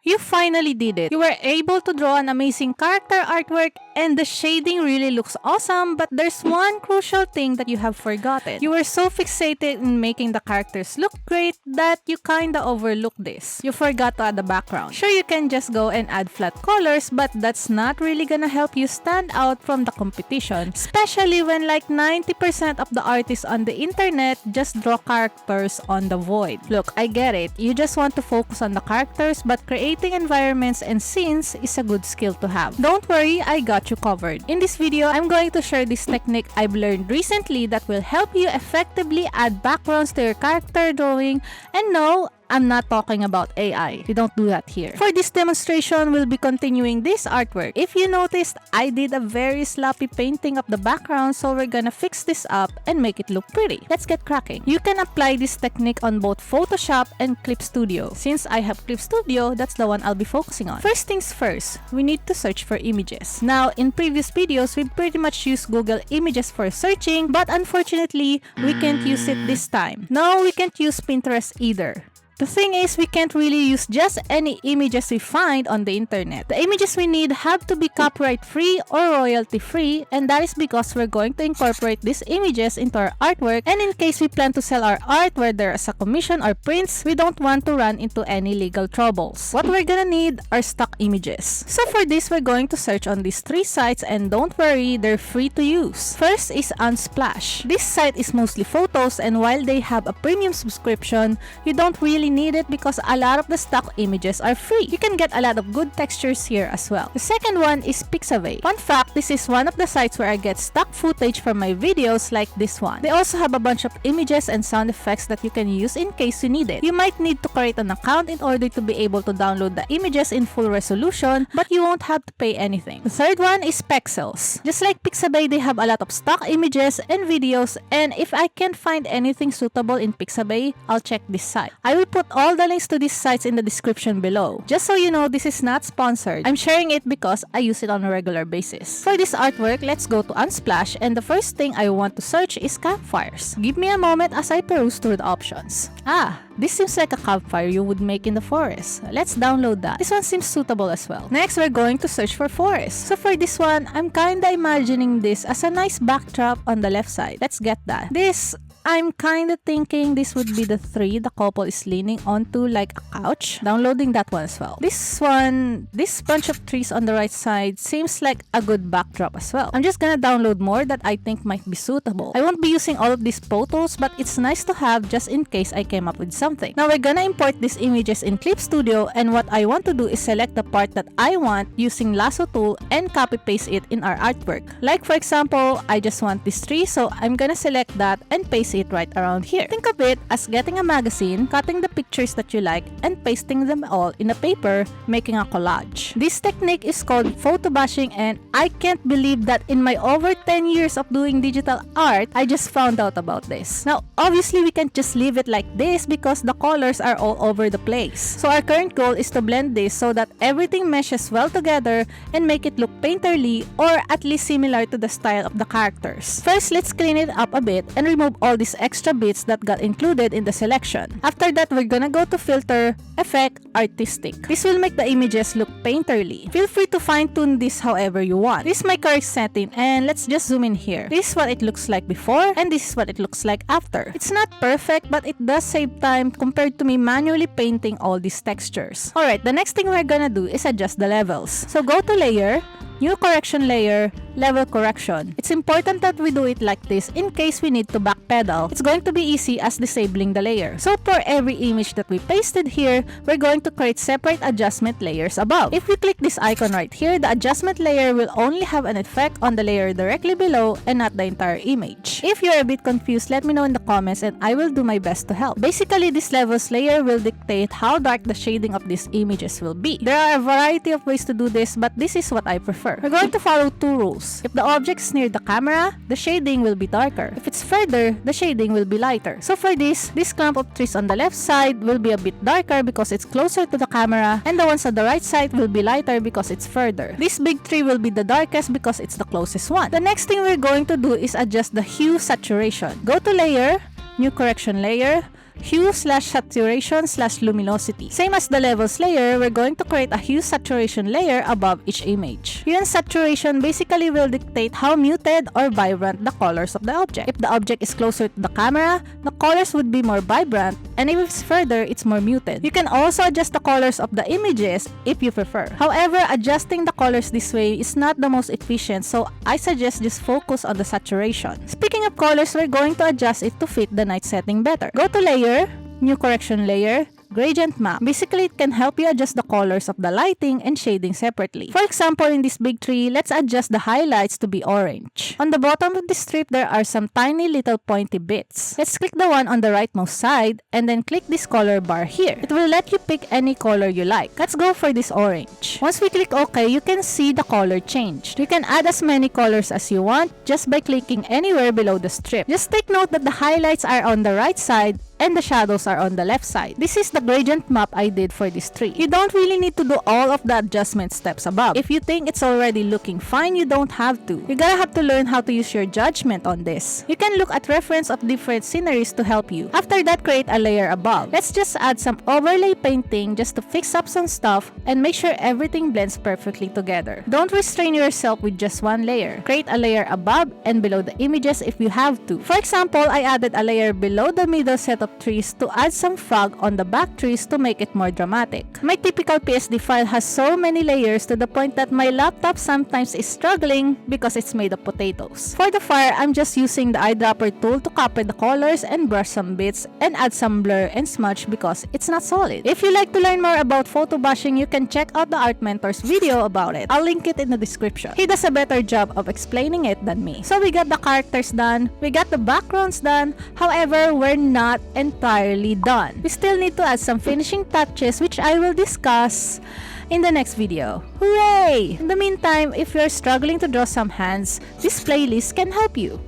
You finally did it. You were able to draw an amazing character artwork and the shading really looks awesome, but there's one crucial thing that you have forgotten. You were so fixated in making the characters look great that you kinda overlooked this. You forgot to add the background. Sure, you can just go and add flat colors, but that's not really gonna help you stand out from the competition, especially when like 90% of the artists on the internet just draw characters on the void. Look, I get it. You just want to focus on the characters, but creating environments and scenes is a good skill to have. Don't worry, I got you covered. In this video, I'm going to share this technique I've learned recently that will help you effectively add backgrounds to your character drawing. And no, I'm not talking about AI. We don't do that here. For this demonstration, we'll be continuing this artwork. If you noticed, I did a very sloppy painting of the background, so we're gonna fix this up and make it look pretty. Let's get cracking. You can apply this technique on both Photoshop and Clip Studio. Since I have Clip Studio, that's the one I'll be focusing on. First things first, we need to search for images. Now, in previous videos, we pretty much used Google Images for searching, but unfortunately, we can't use it this time. No, we can't use Pinterest either. The thing is, we can't really use just any images we find on the internet. The images we need have to be copyright free or royalty free, and that is because we're going to incorporate these images into our artwork, and in case we plan to sell our art whether as a commission or prints, we don't want to run into any legal troubles. What we're gonna need are stock images. So for this, we're going to search on these 3 sites, and don't worry, they're free to use. First is Unsplash. This site is mostly photos, and while they have a premium subscription, you don't really need it because a lot of the stock images are free. You can get a lot of good textures here as well. The second one is Pixabay. Fun fact, this is one of the sites where I get stock footage from my videos like this one. They also have a bunch of images and sound effects that you can use in case you need it. You might need to create an account in order to be able to download the images in full resolution, but you won't have to pay anything. The third one is Pexels. Just like Pixabay, they have a lot of stock images and videos, and if I can't find anything suitable in Pixabay, I'll check this site. I will put all the links to these sites in the description below. Just so you know, this is not sponsored. I'm sharing it because I use it on a regular basis. For this artwork, let's go to Unsplash, and the first thing I want to search is campfires. Give me a moment as I peruse through the options. This seems like a campfire you would make in the forest. Let's download that. This one seems suitable as well. Next, we're going to search for forest. So for this one, I'm kinda imagining this as a nice backdrop on the left side. Let's get that. I'm kinda thinking this would be the tree the couple is leaning onto like a couch. Downloading that one as well. This bunch of trees on the right side seems like a good backdrop as well. I'm just gonna download more that I think might be suitable. I won't be using all of these photos, but it's nice to have just in case I came up with something. Now we're gonna import these images in Clip Studio, and what I want to do is select the part that I want using lasso tool and copy paste it in our artwork. Like for example, I just want this tree, so I'm gonna select that and paste it right around here. Think of it as getting a magazine, cutting the pictures that you like, and pasting them all in a paper, making a collage. This technique is called photobashing, and I can't believe that in my over 10 years of doing digital art, I just found out about this. Now, obviously, we can't just leave it like this because the colors are all over the place. So our current goal is to blend this so that everything meshes well together and make it look painterly or at least similar to the style of the characters. First, let's clean it up a bit and remove all these extra bits that got included in the selection. After that, we're gonna go to Filter, Effect, Artistic. This will make the images look painterly. Feel free to fine-tune this however you want. This is my correct setting, and let's just zoom in here. This is what it looks like before, and this is what it looks like after. It's not perfect, but it does save time compared to me manually painting all these textures. Alright, the next thing we're gonna do is adjust the levels. So go to Layer, New Correction Layer, Level Correction. It's important that we do it like this in case we need to backpedal. It's going to be easy as disabling the layer. So for every image that we pasted here, we're going to create separate adjustment layers above. If we click this icon right here, the adjustment layer will only have an effect on the layer directly below and not the entire image. If you're a bit confused, let me know in the comments and I will do my best to help. Basically, this levels layer will dictate how dark the shading of these images will be. There are a variety of ways to do this, but this is what I prefer. We're going to follow 2 rules. If the object is near the camera, the shading will be darker. If it's further, the shading will be lighter. So for this clump of trees on the left side will be a bit darker because it's closer to the camera, and the ones on the right side will be lighter because it's further. This big tree will be the darkest because it's the closest one. The next thing we're going to do is adjust the hue saturation. Go to Layer, New Correction Layer, hue/saturation/luminosity. Same as the levels layer, we're going to create a hue saturation layer above each image. Hue and saturation basically will dictate how muted or vibrant the colors of the object. If the object is closer to the camera, the colors would be more vibrant, and if it's further, it's more muted. You can also adjust the colors of the images if you prefer. However, adjusting the colors this way is not the most efficient, so I suggest just focus on the saturation. Speaking of colors, we're going to adjust it to fit the night setting better. Go to Layer, New Correction Layer, Gradient Map. Basically, it can help you adjust the colors of the lighting and shading separately. For example, in this big tree, let's adjust the highlights to be orange. On the bottom of the strip, there are some tiny little pointy bits. Let's click the one on the rightmost side and then click this color bar here. It will let you pick any color you like. Let's go for this orange. Once we click OK, you can see the color change. You can add as many colors as you want just by clicking anywhere below the strip. Just take note that the highlights are on the right side and the shadows are on the left side. This is the gradient map I did for this tree. You don't really need to do all of the adjustment steps above. If you think it's already looking fine, you don't have to. You gotta have to learn how to use your judgment on this. You can look at reference of different sceneries to help you. After that, create a layer above. Let's just add some overlay painting just to fix up some stuff and make sure everything blends perfectly together. Don't restrain yourself with just one layer. Create a layer above and below the images if you have to. For example, I added a layer below the middle set of trees to add some fog on the back trees to make it more dramatic. My typical PSD file has so many layers to the point that my laptop sometimes is struggling because it's made of potatoes. For the fire, I'm just using the eyedropper tool to copy the colors and brush some bits and add some blur and smudge because it's not solid. If you like to learn more about photo bashing, you can check out the Art Mentor's video about it. I'll link it in the description. He does a better job of explaining it than me. So we got the characters done, we got the backgrounds done, however, we're not entirely done. We still need to add some finishing touches which I will discuss in the next video. Hooray! In the meantime, if you're struggling to draw some hands, this playlist can help you.